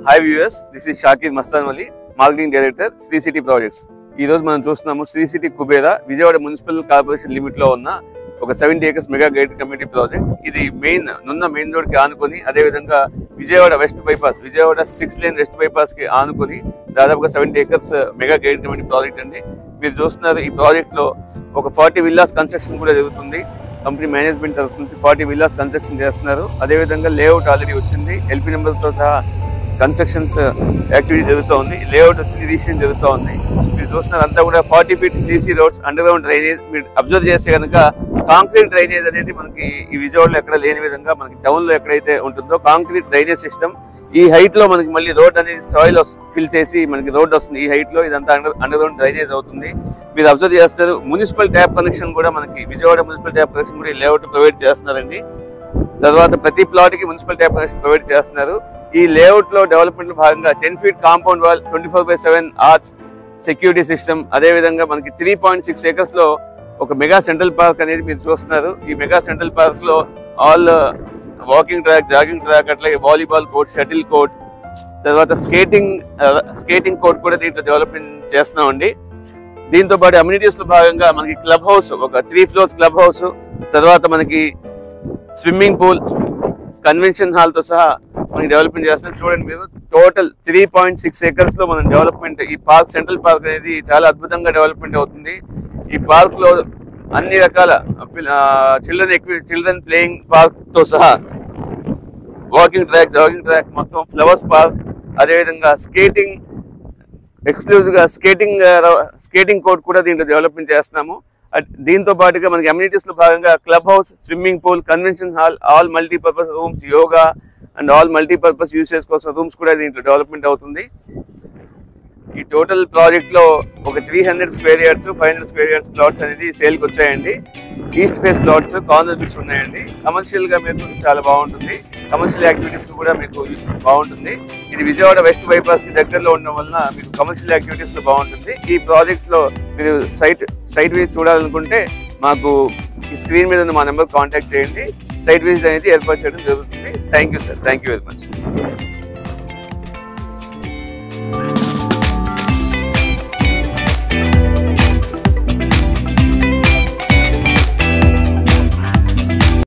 Hi viewers, this is Shakir Mastanwali, Marketing Director, Sri City Projects. ఈ రోజు మనం చూస్తున్నాము Sri city Kubera Vijayawada municipal corporation limit లో ఉన్న ఒక 70 acres mega gate community project. ఇది మెయిన్ రోడ్ కి ఆనుకొని, అదే విధంగా Vijayawada west bypass, Vijayawada 6 lane west bypass కి ఆనుకొని దాదాపుగా 70 acres mega gate community project అండి. మీరు చూస్తున్నారు ఈ ప్రాజెక్ట్ లో ఒక 40 villas కన్స్ట్రక్షన్ కూడా జరుగుతుంది. కంపెనీ మేనేజ్మెంట్ తరఫు నుంచి 40 villas కన్స్ట్రక్షన్ చేస్తున్నారు. అదే విధంగా లేఅవుట్ ఆల్రెడీ వచ్చింది, ఎల్పీ నెంబర్తో సహా కన్స్ట్రక్షన్స్ యాక్టివిటీ జరుగుతూ ఉంది. లేఅవుట్ వచ్చింది, రిజిస్ట్రేషన్ జరుగుతూ ఉంది. మీరు చూస్తున్నారు అంతా కూడా 40 feet CC roads, under ground drainage. మీరు అబ్జర్వ్ చేస్తే కనుక కాంక్రీట్ డ్రైనేజ్ అనేది మనకి ఈ విజయవాడలో ఎక్కడ లేని విధంగా మనకి టౌన్ లో ఎక్కడైతే ఉంటుందో కాంక్రీట్ డ్రైనేజ్ సిస్టమ్ ఈ హైట్ లో మనకి మళ్ళీ రోడ్ అనేది సాయిల్ ఫిల్ చేసి మనకి రోడ్ వస్తుంది. ఈ హైట్ లో ఇదంతా అండర్ గ్రౌండ్ డ్రైనేజ్ అవుతుంది. మీరు అబ్జర్వ్ చేస్తారు మున్సిపల్ ట్యాప్ కనెక్షన్ కూడా మనకి విజయవాడ మున్సిపల్ ట్యాప్ కనెక్షన్ కూడా ఈ లేఅవుట్ ప్రొవైడ్ చేస్తున్నారండి. తర్వాత ప్రతి ప్లాట్ కి మున్సిపల్ ట్యాప్ కనెక్షన్ ప్రొవైడ్ చేస్తున్నారు. ఈ లేఅవుట్ లో డెవలప్మెంట్ లో భాగంగా 10 feet compound wall, 24/7 arch security system, అదే విధంగా మనకి 3.6 acres లో ఒక మెగా సెంట్రల్ పార్క్ అనేది మీరు చూస్తున్నారు. ఈ మెగా సెంట్రల్ పార్క్ లో all walking track, jogging track, అట్లాగే వాలీబాల్ కోర్ట్, షటిల్ కోర్ట్, తర్వాత స్కేటింగ్ కోర్ట్ కూడా దీంట్లో డెవలప్మెంట్ చేస్తున్నామండి. దీంతో పాటు అమ్యూనిటీస్ లో భాగంగా మనకి క్లబ్ హౌస్, ఒక 3 floors క్లబ్ హౌస్, తర్వాత మనకి స్విమ్మింగ్ పూల్, కన్వెన్షన్ హాల్ తో సహా మనకి డెవలప్మెంట్ చేస్తున్నాం. చూడండి మీరు, టోటల్ 3.6 acres లో మనం డెవలప్మెంట్, ఈ పార్క్ సెంట్రల్ పార్క్ అనేది చాలా అద్భుతంగా డెవలప్మెంట్ అవుతుంది. ఈ పార్క్ లో అన్ని రకాల చిల్డ్రన్ ప్లేయింగ్ పార్క్ తో సహా వాకింగ్ ట్రాక్, జాగింగ్ ట్రాక్, మొత్తం ఫ్లవర్స్ పార్క్, అదేవిధంగా ఎక్స్క్లూజివ్ గా స్కేటింగ్ కోర్ట్ కూడా దీంట్లో డెవలప్మెంట్ చేస్తున్నాము. దీంతో పాటుగా మనకి అమ్యూనిటీస్ లో భాగంగా club house, swimming pool, convention hall, all multipurpose rooms, yoga and all multipurpose usage కోసం రూమ్స్ కూడా దీంట్లో డెవలప్మెంట్ అవుతుంది. ఈ టోటల్ ప్రాజెక్ట్ లో ఒక 300 square yards, 500 square yards plots అనేది సేల్ కి వచ్చాయండి. East face plots, corner bits ఉన్నాయండి. కమర్షియల్ గా మీకు చాలా బాగుంటుంది, కమర్షియల్ యాక్టివిటీస్ కూడా మీకు బాగుంటుంది. ఇది విజయవాడ వెస్ట్ బైపాస్ కి దగ్గరలో ఉండడం వలన మీకు కమర్షియల్ యాక్టివిటీస్ లో బాగుంటుంది. ఈ ప్రాజెక్ట్ లో మీరు సైట్ విజిట్ చూడాలనుకుంటే మాకు ఈ స్క్రీన్ మీద ఉన్న మా నెంబర్ కాంటాక్ట్ చేయండి. సైట్ విజిట్ అనేది ఏర్పాటు చేయడం జరుగుతుంది. Thank you sir, thank you very much.